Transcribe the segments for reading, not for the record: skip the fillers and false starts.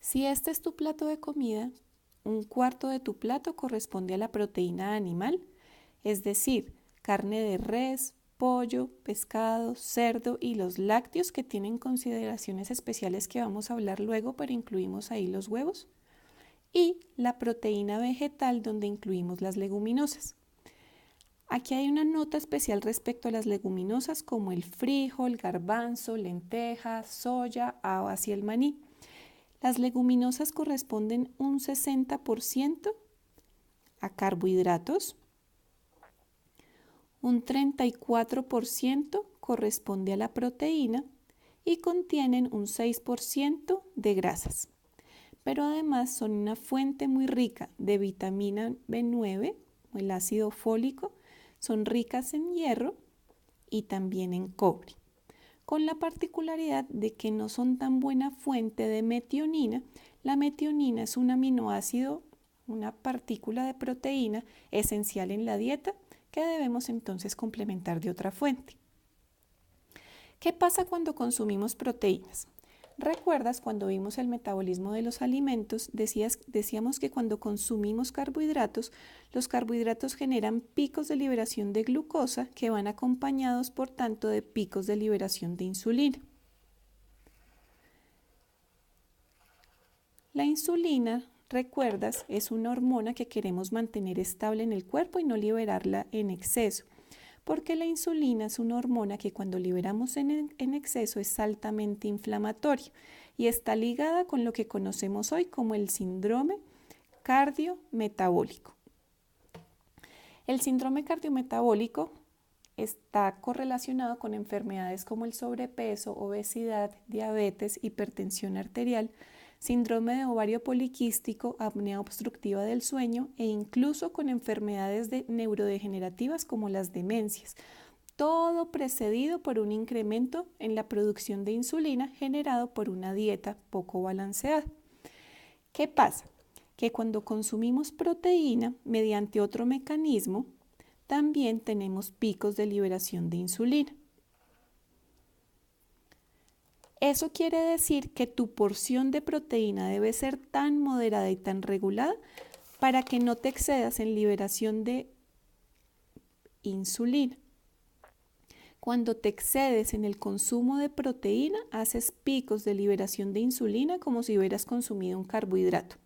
Si este es tu plato de comida, un cuarto de tu plato corresponde a la proteína animal, es decir, carne de res, pollo, pescado, cerdo y los lácteos que tienen consideraciones especiales que vamos a hablar luego, pero incluimos ahí los huevos, y la proteína vegetal donde incluimos las leguminosas. Aquí hay una nota especial respecto a las leguminosas como el frijol, garbanzo, lentejas, soya, habas y el maní. Las leguminosas corresponden un 60% a carbohidratos, un 34% corresponde a la proteína y contienen un 6% de grasas. Pero además son una fuente muy rica de vitamina B9, o el ácido fólico, son ricas en hierro y también en cobre, con la particularidad de que no son tan buena fuente de metionina. La metionina es un aminoácido, una partícula de proteína esencial en la dieta que debemos entonces complementar de otra fuente. ¿Qué pasa cuando consumimos proteínas? ¿Recuerdas cuando vimos el metabolismo de los alimentos? Decíamos que cuando consumimos carbohidratos, los carbohidratos generan picos de liberación de glucosa que van acompañados, por tanto, de picos de liberación de insulina. La insulina, recuerdas, es una hormona que queremos mantener estable en el cuerpo y no liberarla en exceso, porque la insulina es una hormona que cuando liberamos en exceso es altamente inflamatoria y está ligada con lo que conocemos hoy como el síndrome cardiometabólico. El síndrome cardiometabólico está correlacionado con enfermedades como el sobrepeso, obesidad, diabetes, hipertensión arterial, síndrome de ovario poliquístico, apnea obstructiva del sueño e incluso con enfermedades neurodegenerativas como las demencias. Todo precedido por un incremento en la producción de insulina generado por una dieta poco balanceada. ¿Qué pasa? Que cuando consumimos proteína mediante otro mecanismo, también tenemos picos de liberación de insulina. Eso quiere decir que tu porción de proteína debe ser tan moderada y tan regulada para que no te excedas en liberación de insulina. Cuando te excedes en el consumo de proteína, haces picos de liberación de insulina como si hubieras consumido un carbohidrato.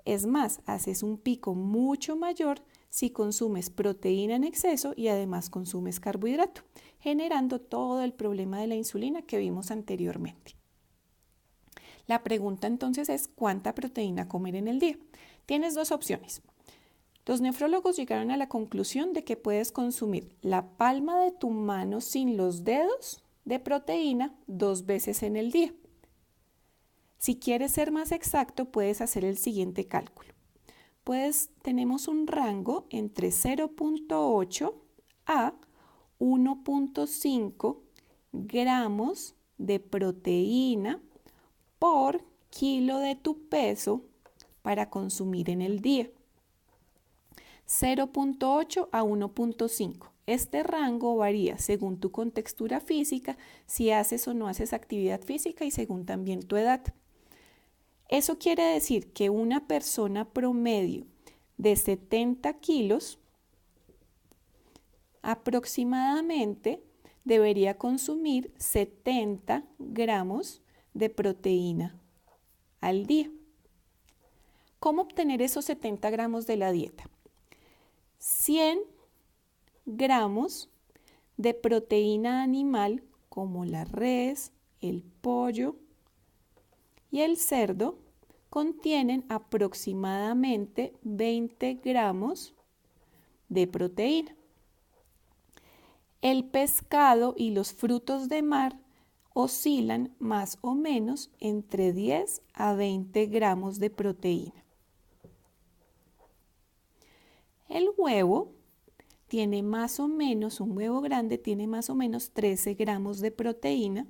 Es más, haces un pico mucho mayor si consumes proteína en exceso y además consumes carbohidrato, generando todo el problema de la insulina que vimos anteriormente. La pregunta entonces es ¿cuánta proteína comer en el día? Tienes dos opciones. Los nefrólogos llegaron a la conclusión de que puedes consumir la palma de tu mano sin los dedos de proteína 2 veces en el día. Si quieres ser más exacto, puedes hacer el siguiente cálculo. Tenemos un rango entre 0.8 a 1.5 gramos de proteína por kilo de tu peso para consumir en el día. 0.8 a 1.5. Este rango varía según tu contextura física, si haces o no haces actividad física y según también tu edad. Eso quiere decir que una persona promedio de 70 kilos aproximadamente debería consumir 70 gramos de proteína al día. ¿Cómo obtener esos 70 gramos de la dieta? 100 gramos de proteína animal como la res, el pollo y el cerdo contienen aproximadamente 20 gramos de proteína. El pescado y los frutos de mar oscilan más o menos entre 10 a 20 gramos de proteína. El huevo tiene más o menos, un huevo grande tiene más o menos 13 gramos de proteína.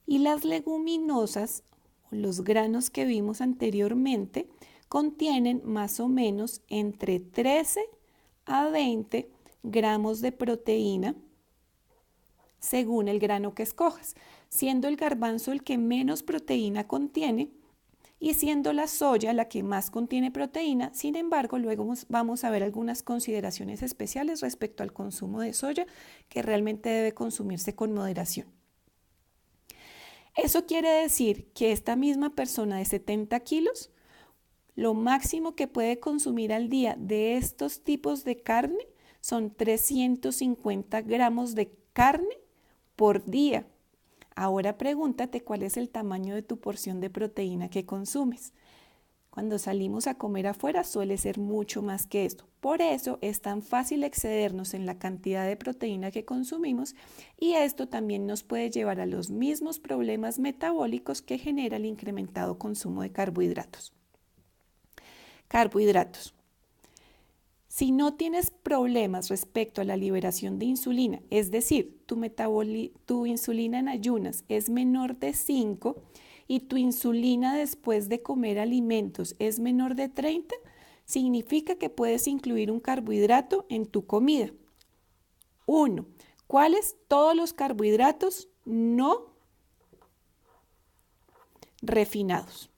Y las leguminosas, los granos que vimos anteriormente, contienen más o menos entre 13 a 20 gramos de proteína según el grano que escojas. siendo el garbanzo el que menos proteína contiene y siendo la soya la que más contiene proteína. Sin embargo, luego vamos a ver algunas consideraciones especiales respecto al consumo de soya que realmente debe consumirse con moderación. Eso quiere decir que esta misma persona de 70 kilos, lo máximo que puede consumir al día de estos tipos de carne son 350 gramos de carne por día. Ahora pregúntate cuál es el tamaño de tu porción de proteína que consumes. Cuando salimos a comer afuera suele ser mucho más que esto. Por eso es tan fácil excedernos en la cantidad de proteína que consumimos y esto también nos puede llevar a los mismos problemas metabólicos que genera el incrementado consumo de carbohidratos. Carbohidratos. Si no tienes problemas respecto a la liberación de insulina, es decir, tu insulina en ayunas es menor de 5 y tu insulina después de comer alimentos es menor de 30, significa que puedes incluir un carbohidrato en tu comida. 1. ¿Cuáles? Todos los carbohidratos no refinados.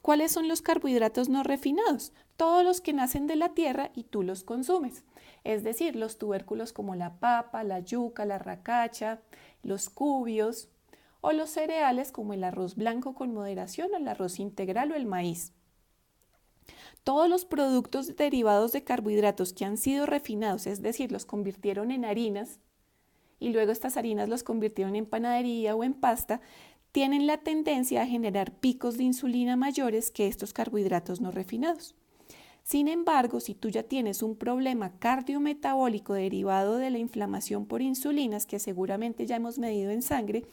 ¿Cuáles son los carbohidratos no refinados? Todos los que nacen de la tierra y tú los consumes. Es decir, los tubérculos como la papa, la yuca, la racacha, los cubios o los cereales como el arroz blanco con moderación o el arroz integral o el maíz. Todos los productos derivados de carbohidratos que han sido refinados, es decir, los convirtieron en harinas y luego estas harinas los convirtieron en panadería o en pasta, tienen la tendencia a generar picos de insulina mayores que estos carbohidratos no refinados. Sin embargo, si tú ya tienes un problema cardiometabólico derivado de la inflamación por insulinas, que seguramente ya hemos medido en sangre,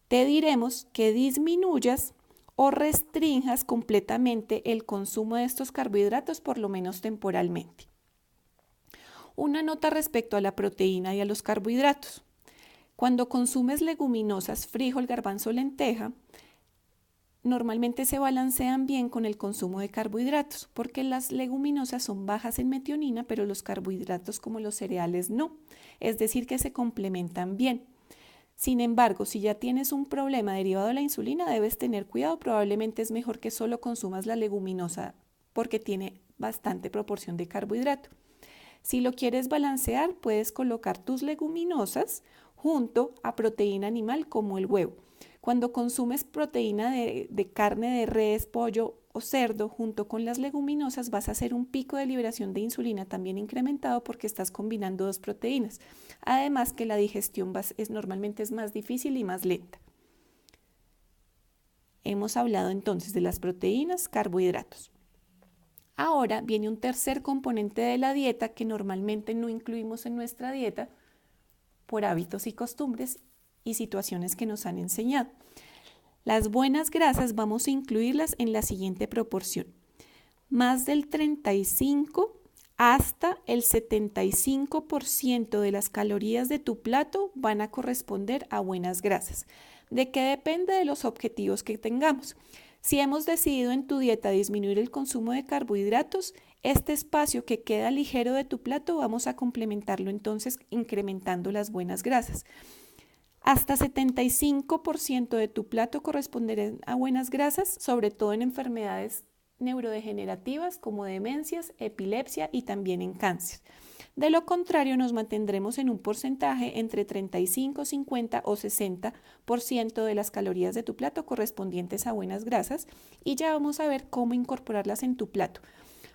te diremos que disminuyas o restrinjas completamente el consumo de estos carbohidratos, por lo menos temporalmente. Una nota respecto a la proteína y a los carbohidratos. Cuando consumes leguminosas, frijol, garbanzo, lenteja, normalmente se balancean bien con el consumo de carbohidratos, porque las leguminosas son bajas en metionina, pero los carbohidratos como los cereales no, es decir, que se complementan bien. Sin embargo, si ya tienes un problema derivado de la insulina, debes tener cuidado, probablemente es mejor que solo consumas la leguminosa porque tiene bastante proporción de carbohidrato. Si lo quieres balancear, puedes colocar tus leguminosas junto a proteína animal como el huevo. Cuando consumes proteína de carne de res, pollo o cerdo junto con las leguminosas, vas a hacer un pico de liberación de insulina también incrementado porque estás combinando dos proteínas. Además que la digestión normalmente es más difícil y más lenta. Hemos hablado entonces de las proteínas, carbohidratos. Ahora viene un tercer componente de la dieta que normalmente no incluimos en nuestra dieta por hábitos y costumbres y situaciones que nos han enseñado. Las buenas grasas vamos a incluirlas en la siguiente proporción. Más del 35 hasta el 75% de las calorías de tu plato van a corresponder a buenas grasas. ¿De qué depende? De los objetivos que tengamos. Si hemos decidido en tu dieta disminuir el consumo de carbohidratos, este espacio que queda ligero de tu plato vamos a complementarlo entonces incrementando las buenas grasas. Hasta 75% de tu plato corresponderá a buenas grasas, sobre todo en enfermedades neurodegenerativas como demencias, epilepsia y también en cáncer. De lo contrario, nos mantendremos en un porcentaje entre 35, 50 o 60% de las calorías de tu plato correspondientes a buenas grasas y ya vamos a ver cómo incorporarlas en tu plato.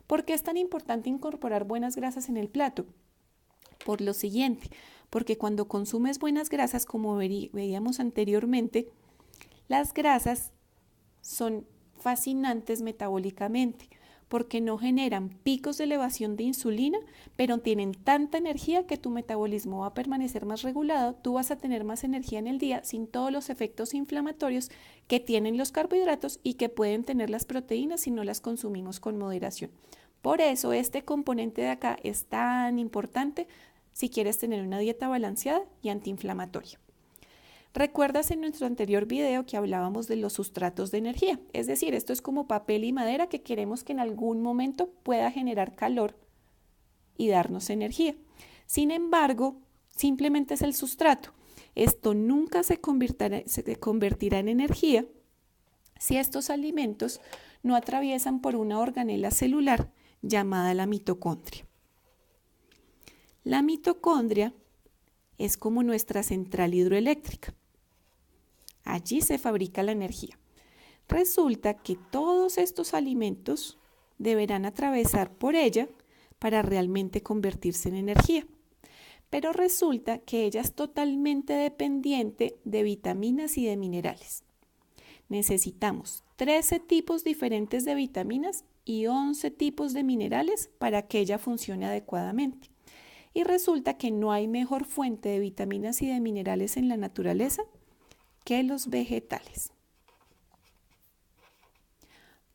¿Por qué es tan importante incorporar buenas grasas en el plato? Por lo siguiente, porque cuando consumes buenas grasas, como veíamos anteriormente, las grasas son fascinantes metabólicamente porque no generan picos de elevación de insulina, pero tienen tanta energía que tu metabolismo va a permanecer más regulado, tú vas a tener más energía en el día sin todos los efectos inflamatorios que tienen los carbohidratos y que pueden tener las proteínas si no las consumimos con moderación. Por eso este componente de acá es tan importante si quieres tener una dieta balanceada y antiinflamatoria. ¿Recuerdas en nuestro anterior video que hablábamos de los sustratos de energía? Es decir, esto es como papel y madera que queremos que en algún momento pueda generar calor y darnos energía. Sin embargo, simplemente es el sustrato. Esto nunca se convertirá en energía si estos alimentos no atraviesan por una organela celular llamada la mitocondria. La mitocondria es como nuestra central hidroeléctrica. Allí se fabrica la energía. Resulta que todos estos alimentos deberán atravesar por ella para realmente convertirse en energía. Pero resulta que ella es totalmente dependiente de vitaminas y de minerales. Necesitamos 13 tipos diferentes de vitaminas y 11 tipos de minerales para que ella funcione adecuadamente. Y resulta que no hay mejor fuente de vitaminas y de minerales en la naturaleza que los vegetales.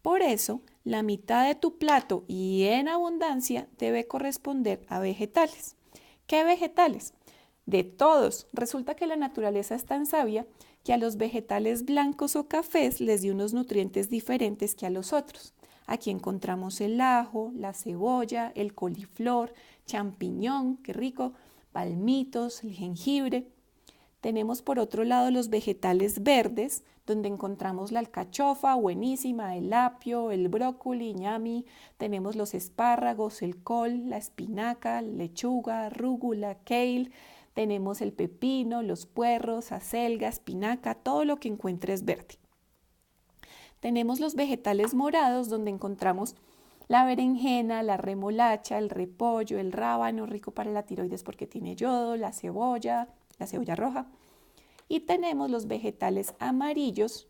Por eso, la mitad de tu plato y en abundancia debe corresponder a vegetales. ¿Qué vegetales? De todos. Resulta que la naturaleza es tan sabia que a los vegetales blancos o cafés les dio unos nutrientes diferentes que a los otros. Aquí encontramos el ajo, la cebolla, el coliflor, champiñón, qué rico, palmitos, el jengibre. Tenemos por otro lado los vegetales verdes, donde encontramos la alcachofa, buenísima, el apio, el brócoli, ñami. Tenemos los espárragos, el col, la espinaca, lechuga, rúgula, kale. Tenemos el pepino, los puerros, acelga, espinaca, todo lo que encuentres verde. Tenemos los vegetales morados, donde encontramos la berenjena, la remolacha, el repollo, el rábano, rico para la tiroides porque tiene yodo, la cebolla roja. Y tenemos los vegetales amarillos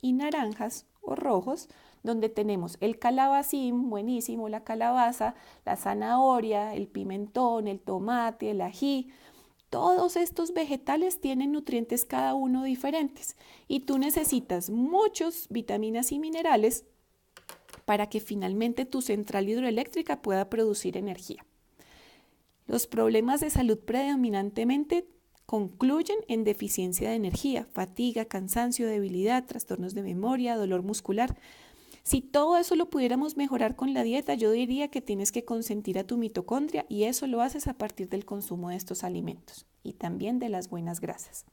y naranjas o rojos, donde tenemos el calabacín, buenísimo, la calabaza, la zanahoria, el pimentón, el tomate, el ají. Todos estos vegetales tienen nutrientes cada uno diferentes y tú necesitas muchos vitaminas y minerales para que finalmente tu central hidroeléctrica pueda producir energía. Los problemas de salud predominantemente concluyen en deficiencia de energía, fatiga, cansancio, debilidad, trastornos de memoria, dolor muscular. Si todo eso lo pudiéramos mejorar con la dieta, yo diría que tienes que consentir a tu mitocondria y eso lo haces a partir del consumo de estos alimentos y también de las buenas grasas.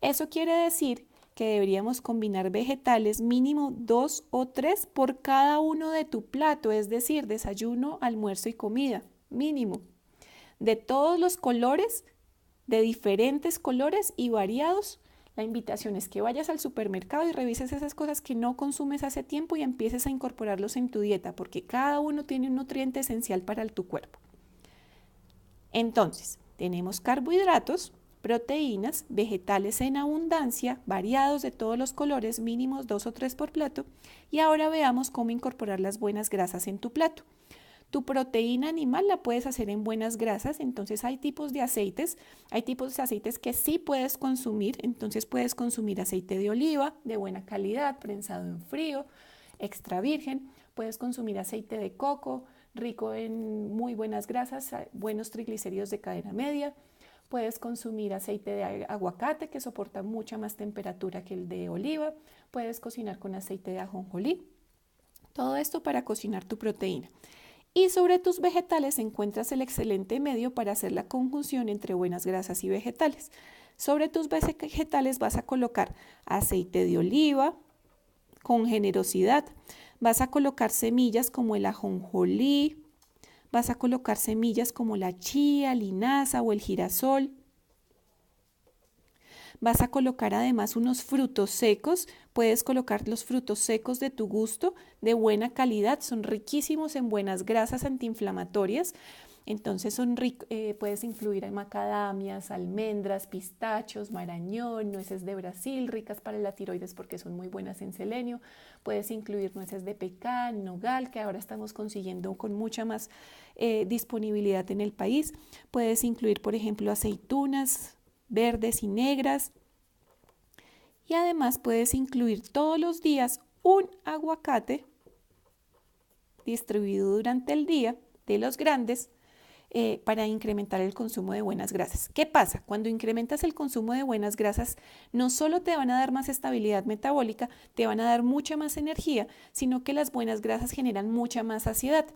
Eso quiere decir que deberíamos combinar vegetales mínimo 2 o 3 por cada uno de tu plato, es decir, desayuno, almuerzo y comida, mínimo. De todos los colores, de diferentes colores y variados. La invitación es que vayas al supermercado y revises esas cosas que no consumes hace tiempo y empieces a incorporarlos en tu dieta, porque cada uno tiene un nutriente esencial para tu cuerpo. Entonces, tenemos carbohidratos, proteínas, vegetales en abundancia, variados de todos los colores, mínimos 2 o 3 por plato, y ahora veamos cómo incorporar las buenas grasas en tu plato. Tu proteína animal la puedes hacer en buenas grasas, entonces hay tipos de aceites que sí puedes consumir, entonces puedes consumir aceite de oliva de buena calidad, prensado en frío, extra virgen, puedes consumir aceite de coco, rico en muy buenas grasas, buenos triglicéridos de cadena media, puedes consumir aceite de aguacate que soporta mucha más temperatura que el de oliva, puedes cocinar con aceite de ajonjolí, todo esto para cocinar tu proteína. Y sobre tus vegetales encuentras el excelente medio para hacer la conjunción entre buenas grasas y vegetales. Sobre tus vegetales vas a colocar aceite de oliva con generosidad. Vas a colocar semillas como el ajonjolí. Vas a colocar semillas como la chía, linaza o el girasol. Vas a colocar además unos frutos secos. Puedes colocar los frutos secos de tu gusto, de buena calidad. Son riquísimos en buenas grasas antiinflamatorias. Entonces puedes incluir macadamias, almendras, pistachos, marañón, nueces de Brasil, ricas para la tiroides porque son muy buenas en selenio. Puedes incluir nueces de pecan, nogal, que ahora estamos consiguiendo con mucha más disponibilidad en el país. Puedes incluir, por ejemplo, aceitunas verdes y negras. Y además puedes incluir todos los días un aguacate distribuido durante el día de los grandes para incrementar el consumo de buenas grasas. ¿Qué pasa? Cuando incrementas el consumo de buenas grasas, no solo te van a dar más estabilidad metabólica, te van a dar mucha más energía, sino que las buenas grasas generan mucha más saciedad.